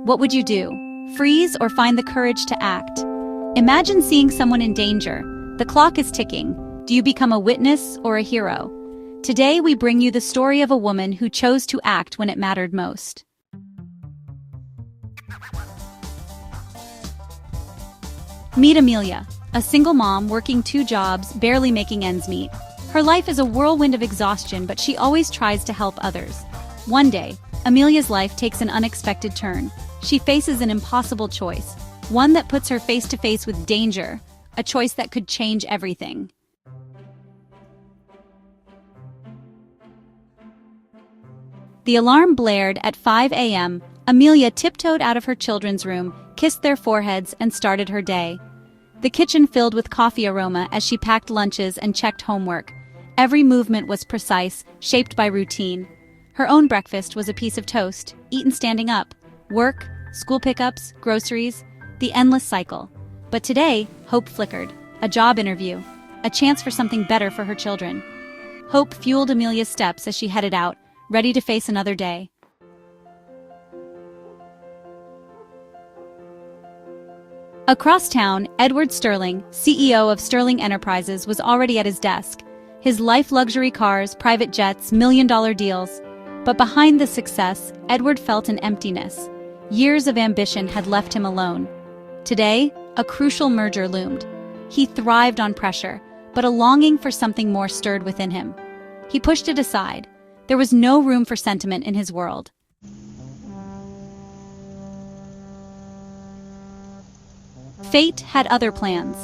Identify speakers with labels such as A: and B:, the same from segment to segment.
A: What would you do? Freeze or find the courage to act? Imagine seeing someone in danger. The clock is ticking. Do you become a witness or a hero? Today we bring you the story of a woman who chose to act when it mattered most. Meet Amelia, a single mom working 2 jobs, barely making ends meet. Her life is a whirlwind of exhaustion, but she always tries to help others. One day, Amelia's life takes an unexpected turn. She faces an impossible choice, one that puts her face to face with danger, a choice that could change everything. The alarm blared at 5 a.m. Amelia tiptoed out of her children's room, kissed their foreheads, and started her day. The kitchen filled with coffee aroma as she packed lunches and checked homework. Every movement was precise, shaped by routine. Her own breakfast was a piece of toast, eaten standing up. Work, school pickups, groceries, the endless cycle. But today, hope flickered. A job interview, a chance for something better for her children. Hope fueled Amelia's steps as she headed out, ready to face another day. Across town, Edward Sterling, CEO of Sterling Enterprises, was already at his desk. His life luxury cars, private jets, million-dollar deals. But behind the success, Edward felt an emptiness. Years of ambition had left him alone. Today, a crucial merger loomed. He thrived on pressure, but a longing for something more stirred within him. He pushed it aside. There was no room for sentiment in his world. Fate had other plans.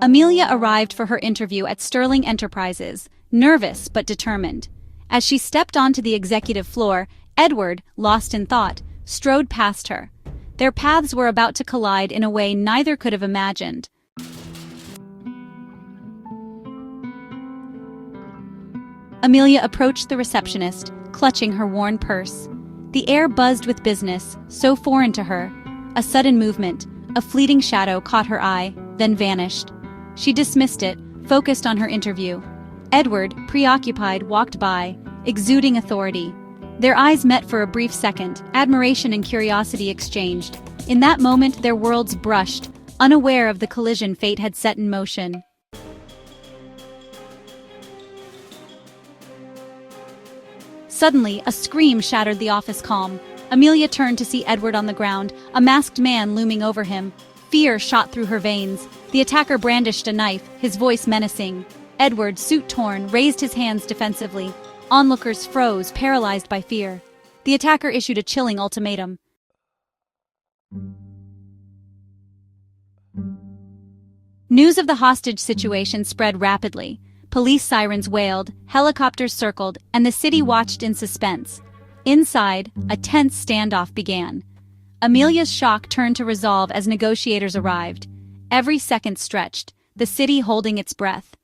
A: Amelia arrived for her interview at Sterling Enterprises, nervous but determined. As she stepped onto the executive floor, Edward, lost in thought, strode past her. Their paths were about to collide in a way neither could have imagined. Amelia approached the receptionist, clutching her worn purse. The air buzzed with business, so foreign to her. A sudden movement, a fleeting shadow caught her eye, then vanished. She dismissed it, focused on her interview. Edward, preoccupied, walked by, exuding authority. Their eyes met for a brief second, admiration and curiosity exchanged. In that moment, their worlds brushed, unaware of the collision fate had set in motion. Suddenly, a scream shattered the office calm. Amelia turned to see Edward on the ground, a masked man looming over him. Fear shot through her veins. The attacker brandished a knife, his voice menacing. Edward, suit torn, raised his hands defensively. Onlookers froze, paralyzed by fear. The attacker issued a chilling ultimatum. News of the hostage situation spread rapidly. Police sirens wailed, helicopters circled, and the city watched in suspense. Inside, a tense standoff began. Amelia's shock turned to resolve as negotiators arrived. Every second stretched, the city holding its breath.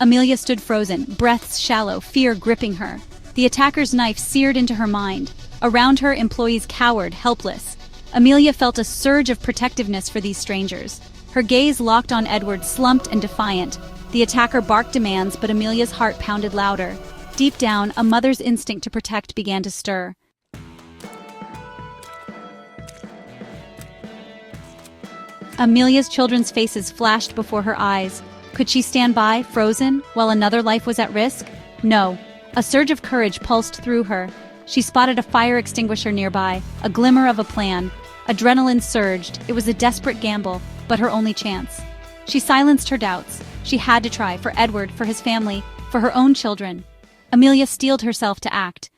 A: Amelia stood frozen, breaths shallow, fear gripping her. The attacker's knife seared into her mind. Around her, employees cowered, helpless. Amelia felt a surge of protectiveness for these strangers. Her gaze locked on Edward, slumped and defiant. The attacker barked demands, but Amelia's heart pounded louder. Deep down, a mother's instinct to protect began to stir. Amelia's children's faces flashed before her eyes. Could she stand by, frozen, while another life was at risk? No. A surge of courage pulsed through her. She spotted a fire extinguisher nearby, a glimmer of a plan. Adrenaline surged. It was a desperate gamble, but her only chance. She silenced her doubts. She had to try, for Edward, for his family, for her own children. Amelia steeled herself to act.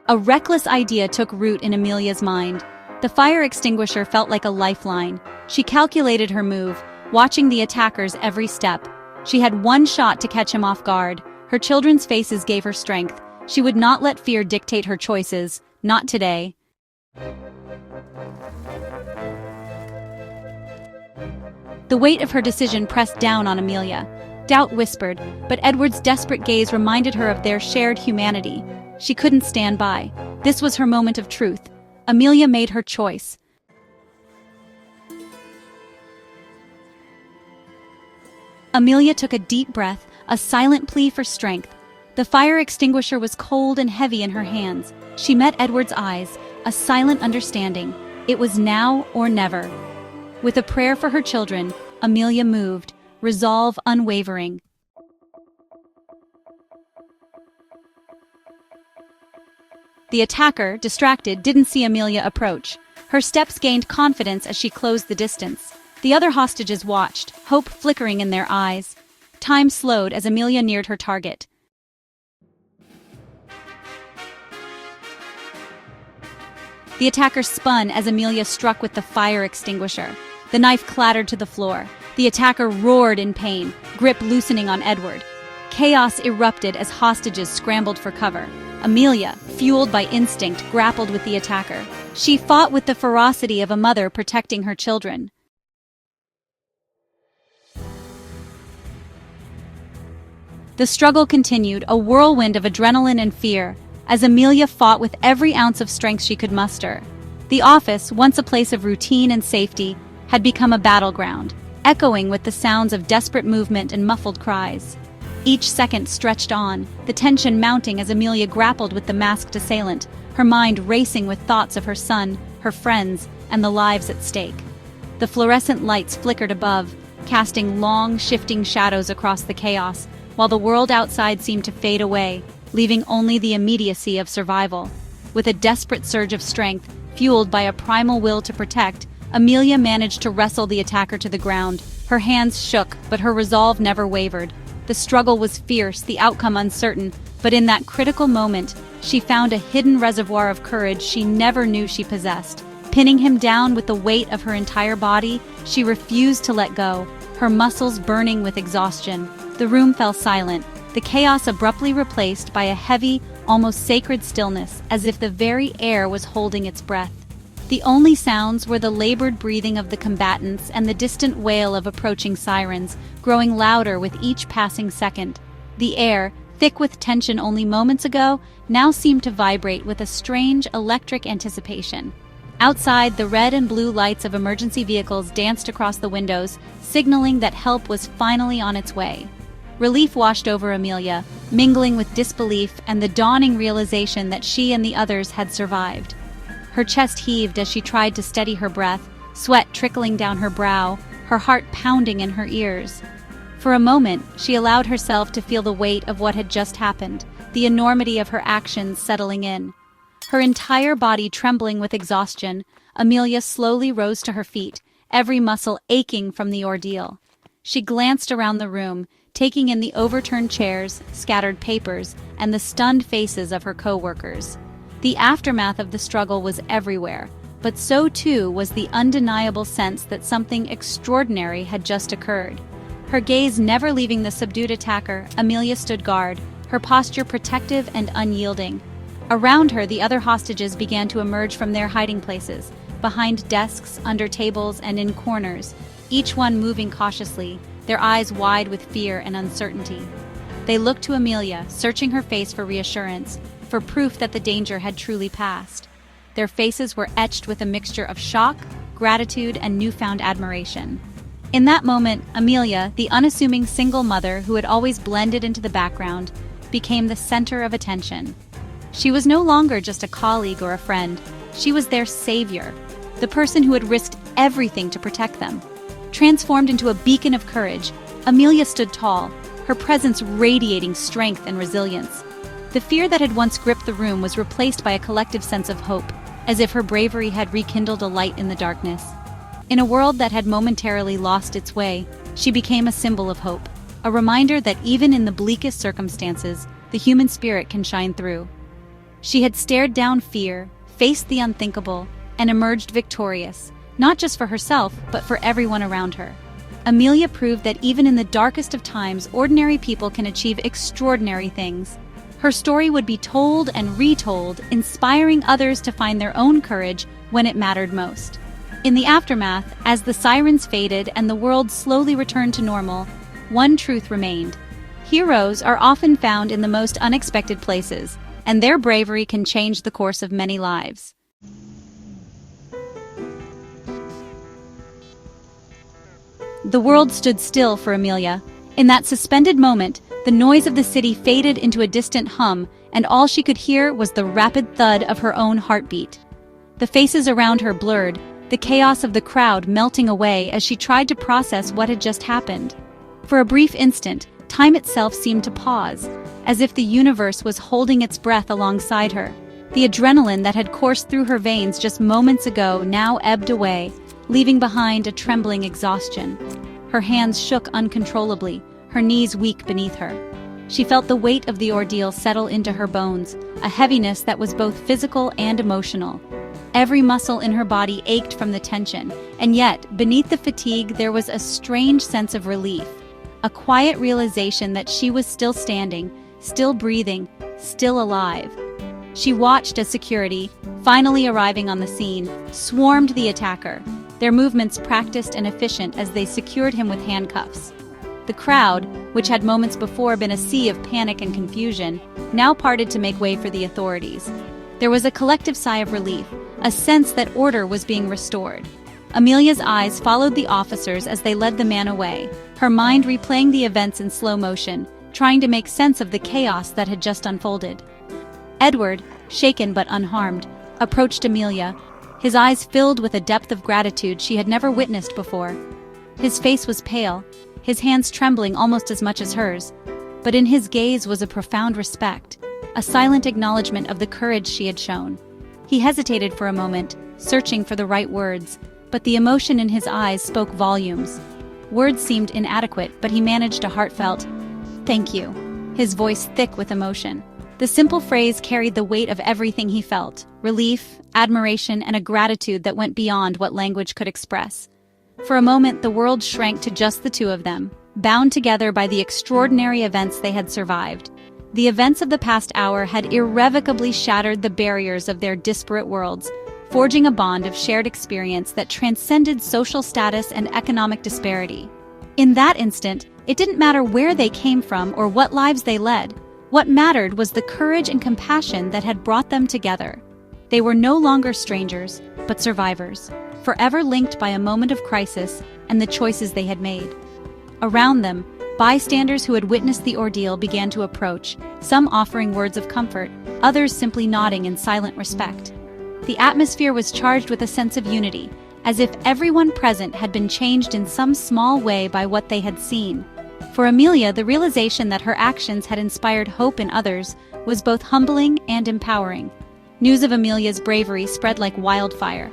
A: A reckless idea took root in Amelia's mind. The fire extinguisher felt like a lifeline. She calculated her move, watching the attacker's every step. She had one shot to catch him off guard. Her children's faces gave her strength. She would not let fear dictate her choices. Not today. The weight of her decision pressed down on Amelia. Doubt whispered, but Edward's desperate gaze reminded her of their shared humanity. She couldn't stand by. This was her moment of truth. Amelia made her choice. Amelia took a deep breath, a silent plea for strength. The fire extinguisher was cold and heavy in her hands. She met Edward's eyes, a silent understanding. It was now or never. With a prayer for her children, Amelia moved, resolve unwavering. The attacker, distracted, didn't see Amelia approach. Her steps gained confidence as she closed the distance. The other hostages watched, hope flickering in their eyes. Time slowed as Amelia neared her target. The attacker spun as Amelia struck with the fire extinguisher. The knife clattered to the floor. The attacker roared in pain, grip loosening on Edward. Chaos erupted as hostages scrambled for cover. Amelia, fueled by instinct, grappled with the attacker. She fought with the ferocity of a mother protecting her children. The struggle continued, a whirlwind of adrenaline and fear, as Amelia fought with every ounce of strength she could muster. The office, once a place of routine and safety, had become a battleground, echoing with the sounds of desperate movement and muffled cries. Each second stretched on, the tension mounting as Amelia grappled with the masked assailant, her mind racing with thoughts of her son, her friends, and the lives at stake. The fluorescent lights flickered above, casting long, shifting shadows across the chaos, while the world outside seemed to fade away, leaving only the immediacy of survival. With a desperate surge of strength, fueled by a primal will to protect, Amelia managed to wrestle the attacker to the ground. Her hands shook, but her resolve never wavered. The struggle was fierce, the outcome uncertain, but in that critical moment, she found a hidden reservoir of courage she never knew she possessed. Pinning him down with the weight of her entire body, she refused to let go, her muscles burning with exhaustion. The room fell silent, the chaos abruptly replaced by a heavy, almost sacred stillness, as if the very air was holding its breath. The only sounds were the labored breathing of the combatants and the distant wail of approaching sirens, growing louder with each passing second. The air, thick with tension only moments ago, now seemed to vibrate with a strange electric anticipation. Outside, the red and blue lights of emergency vehicles danced across the windows, signaling that help was finally on its way. Relief washed over Amelia, mingling with disbelief and the dawning realization that she and the others had survived. Her chest heaved as she tried to steady her breath, sweat trickling down her brow, her heart pounding in her ears. For a moment, she allowed herself to feel the weight of what had just happened, the enormity of her actions settling in. Her entire body trembling with exhaustion, Amelia slowly rose to her feet, every muscle aching from the ordeal. She glanced around the room, taking in the overturned chairs, scattered papers, and the stunned faces of her co-workers. The aftermath of the struggle was everywhere, but so too was the undeniable sense that something extraordinary had just occurred. Her gaze never leaving the subdued attacker, Amelia stood guard, her posture protective and unyielding. Around her, the other hostages began to emerge from their hiding places, behind desks, under tables, and in corners, each one moving cautiously, their eyes wide with fear and uncertainty. They looked to Amelia, searching her face for reassurance, for proof that the danger had truly passed. Their faces were etched with a mixture of shock, gratitude, and newfound admiration. In that moment, Amelia, the unassuming single mother who had always blended into the background, became the center of attention. She was no longer just a colleague or a friend. She was their savior, the person who had risked everything to protect them. Transformed into a beacon of courage, Amelia stood tall, her presence radiating strength and resilience. The fear that had once gripped the room was replaced by a collective sense of hope, as if her bravery had rekindled a light in the darkness. In a world that had momentarily lost its way, she became a symbol of hope, a reminder that even in the bleakest circumstances, the human spirit can shine through. She had stared down fear, faced the unthinkable, and emerged victorious, not just for herself, but for everyone around her. Amelia proved that even in the darkest of times, ordinary people can achieve extraordinary things. Her story would be told and retold, inspiring others to find their own courage when it mattered most. In the aftermath, as the sirens faded and the world slowly returned to normal, one truth remained. Heroes are often found in the most unexpected places. and their bravery can change the course of many lives. The world stood still for Amelia. In that suspended moment, the noise of the city faded into a distant hum, and all she could hear was the rapid thud of her own heartbeat. The faces around her blurred, the chaos of the crowd melting away as she tried to process what had just happened. For a brief instant, time itself seemed to pause, as if the universe was holding its breath alongside her. The adrenaline that had coursed through her veins just moments ago now ebbed away, leaving behind a trembling exhaustion. Her hands shook uncontrollably, her knees weak beneath her. She felt the weight of the ordeal settle into her bones, a heaviness that was both physical and emotional. Every muscle in her body ached from the tension, and yet, beneath the fatigue, there was a strange sense of relief, a quiet realization that she was still standing, still breathing, still alive. She watched as security, finally arriving on the scene, swarmed the attacker, their movements practiced and efficient as they secured him with handcuffs. The crowd, which had moments before been a sea of panic and confusion, now parted to make way for the authorities. There was a collective sigh of relief, a sense that order was being restored. Amelia's eyes followed the officers as they led the man away, her mind replaying the events in slow motion, trying to make sense of the chaos that had just unfolded. Edward, shaken but unharmed, approached Amelia, his eyes filled with a depth of gratitude she had never witnessed before. His face was pale, his hands trembling almost as much as hers, but in his gaze was a profound respect, a silent acknowledgement of the courage she had shown. He hesitated for a moment, searching for the right words, but the emotion in his eyes spoke volumes. Words seemed inadequate, but he managed a heartfelt, "Thank you," his voice thick with emotion. The simple phrase carried the weight of everything he felt, relief, admiration, and a gratitude that went beyond what language could express. For a moment, the world shrank to just the two of them, bound together by the extraordinary events they had survived. The events of the past hour had irrevocably shattered the barriers of their disparate worlds, forging a bond of shared experience that transcended social status and economic disparity. In that instant, it didn't matter where they came from or what lives they led. What mattered was the courage and compassion that had brought them together. They were no longer strangers, but survivors, forever linked by a moment of crisis and the choices they had made. Around them, bystanders who had witnessed the ordeal began to approach, some offering words of comfort, others simply nodding in silent respect. The atmosphere was charged with a sense of unity, as if everyone present had been changed in some small way by what they had seen. For Amelia, the realization that her actions had inspired hope in others was both humbling and empowering. News of Amelia's bravery spread like wildfire.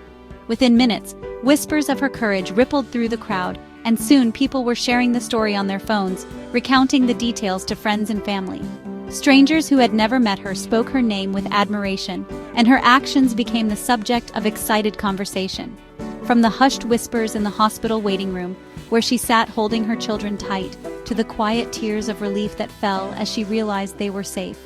A: Within minutes, whispers of her courage rippled through the crowd, and soon people were sharing the story on their phones, recounting the details to friends and family. Strangers who had never met her spoke her name with admiration, and her actions became the subject of excited conversation. From the hushed whispers in the hospital waiting room, where she sat holding her children tight, to the quiet tears of relief that fell as she realized they were safe,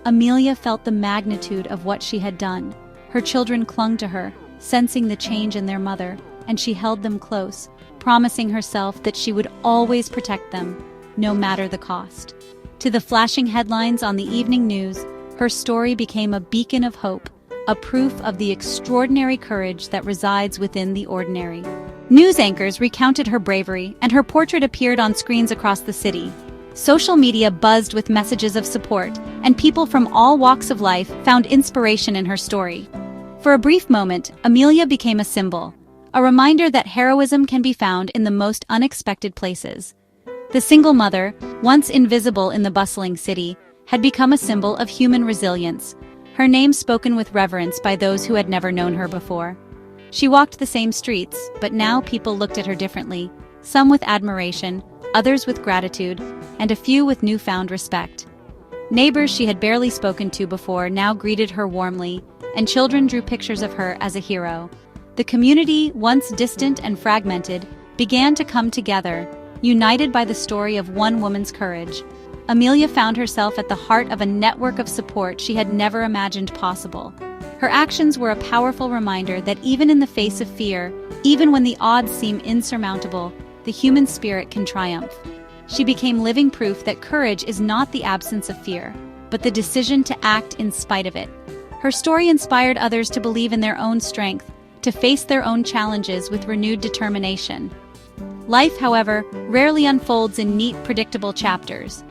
A: Amelia felt the magnitude of what she had done. Her children clung to her, sensing the change in their mother, and she held them close, promising herself that she would always protect them, no matter the cost. To the flashing headlines on the evening news, her story became a beacon of hope, a proof of the extraordinary courage that resides within the ordinary. News anchors recounted her bravery, and her portrait appeared on screens across the city. Social media buzzed with messages of support, and people from all walks of life found inspiration in her story. For a brief moment, Amelia became a symbol, a reminder that heroism can be found in the most unexpected places. The single mother, once invisible in the bustling city, had become a symbol of human resilience, her name spoken with reverence by those who had never known her before. She walked the same streets, but now people looked at her differently, some with admiration, others with gratitude, and a few with newfound respect. Neighbors she had barely spoken to before now greeted her warmly, and children drew pictures of her as a hero. The community, once distant and fragmented, began to come together, united by the story of one woman's courage. Amelia found herself at the heart of a network of support she had never imagined possible. Her actions were a powerful reminder that even in the face of fear, even when the odds seem insurmountable, the human spirit can triumph. She became living proof that courage is not the absence of fear, but the decision to act in spite of it. Her story inspired others to believe in their own strength, to face their own challenges with renewed determination. Life, however, rarely unfolds in neat, predictable chapters.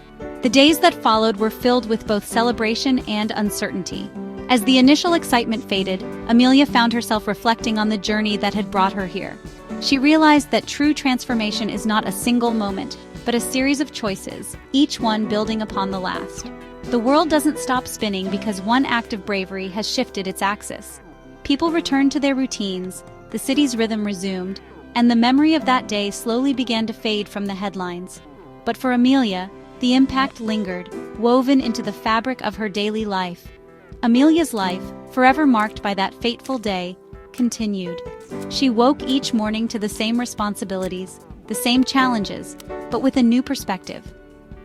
A: The days that followed were filled with both celebration and uncertainty. As the initial excitement faded, Amelia found herself reflecting on the journey that had brought her here. She realized that true transformation is not a single moment, but a series of choices, each one building upon the last. The world doesn't stop spinning because one act of bravery has shifted its axis. People returned to their routines, the city's rhythm resumed, and the memory of that day slowly began to fade from the headlines. But for Amelia, the impact lingered, woven into the fabric of her daily life. Amelia's life, forever marked by that fateful day, continued. She woke each morning to the same responsibilities, the same challenges, but with a new perspective.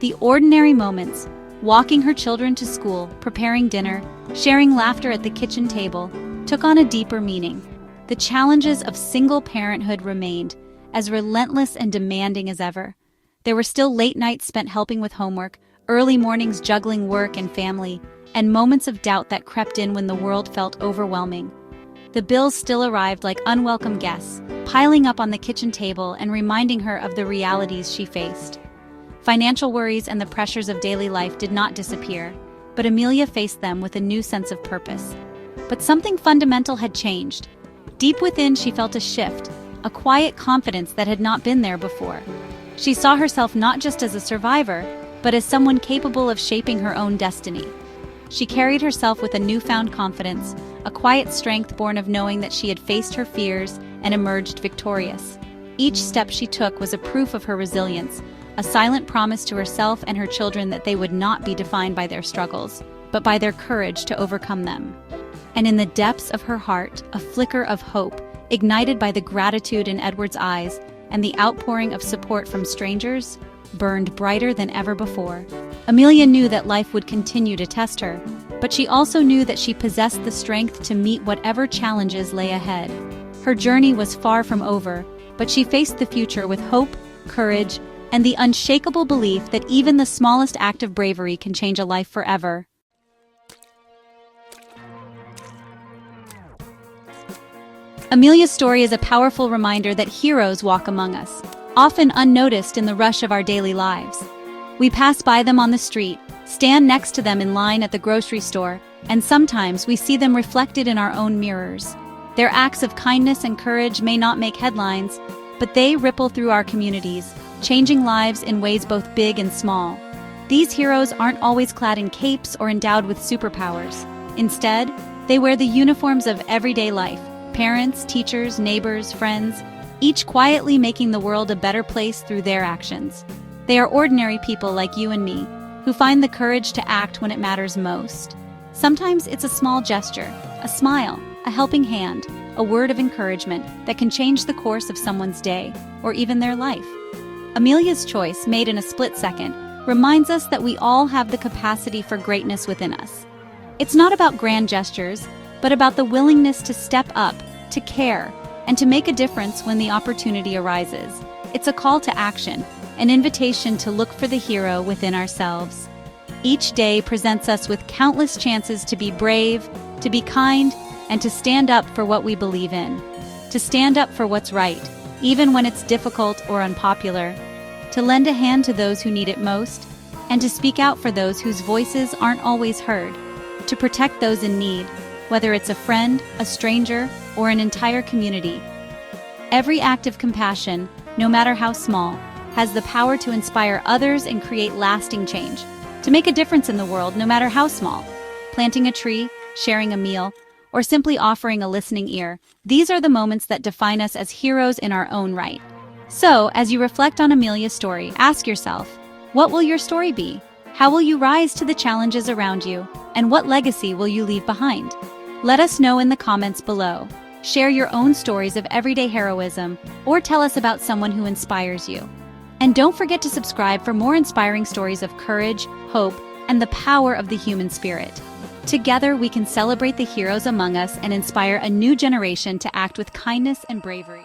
A: The ordinary moments, walking her children to school, preparing dinner, sharing laughter at the kitchen table, took on a deeper meaning. The challenges of single parenthood remained, as relentless and demanding as ever. There were still late nights spent helping with homework, early mornings juggling work and family, and moments of doubt that crept in when the world felt overwhelming. The bills still arrived like unwelcome guests, piling up on the kitchen table and reminding her of the realities she faced. Financial worries and the pressures of daily life did not disappear, but Amelia faced them with a new sense of purpose. But something fundamental had changed. Deep within, she felt a shift, a quiet confidence that had not been there before. She saw herself not just as a survivor, but as someone capable of shaping her own destiny. She carried herself with a newfound confidence, a quiet strength born of knowing that she had faced her fears and emerged victorious. Each step she took was a proof of her resilience, a silent promise to herself and her children that they would not be defined by their struggles, but by their courage to overcome them. And in the depths of her heart, a flicker of hope, ignited by the gratitude in Edward's eyes and the outpouring of support from strangers, burned brighter than ever before. Amelia knew that life would continue to test her, but she also knew that she possessed the strength to meet whatever challenges lay ahead. Her journey was far from over, but she faced the future with hope, courage, and the unshakable belief that even the smallest act of bravery can change a life forever. Amelia's story is a powerful reminder that heroes walk among us, often unnoticed in the rush of our daily lives. We pass by them on the street, stand next to them in line at the grocery store, and sometimes we see them reflected in our own mirrors. Their acts of kindness and courage may not make headlines, but they ripple through our communities, changing lives in ways both big and small. These heroes aren't always clad in capes or endowed with superpowers. Instead, they wear the uniforms of everyday life: parents, teachers, neighbors, friends, each quietly making the world a better place through their actions. They are ordinary people like you and me, who find the courage to act when it matters most. Sometimes it's a small gesture, a smile, a helping hand, a word of encouragement that can change the course of someone's day, or even their life. Amelia's choice, made in a split second, reminds us that we all have the capacity for greatness within us. It's not about grand gestures, but about the willingness to step up, to care, and to make a difference when the opportunity arises. It's a call to action, an invitation to look for the hero within ourselves. Each day presents us with countless chances to be brave, to be kind, and to stand up for what we believe in. To stand up for what's right, even when it's difficult or unpopular. To lend a hand to those who need it most, and to speak out for those whose voices aren't always heard. To protect those in need, whether it's a friend, a stranger, or an entire community. Every act of compassion, no matter how small, has the power to inspire others and create lasting change. To make a difference in the world, no matter how small. Planting a tree, sharing a meal, or simply offering a listening ear. These are the moments that define us as heroes in our own right. So, as you reflect on Amelia's story, ask yourself, what will your story be? How will you rise to the challenges around you? And what legacy will you leave behind? Let us know in the comments below. Share your own stories of everyday heroism, or tell us about someone who inspires you. And don't forget to subscribe for more inspiring stories of courage, hope, and the power of the human spirit. Together, we can celebrate the heroes among us and inspire a new generation to act with kindness and bravery.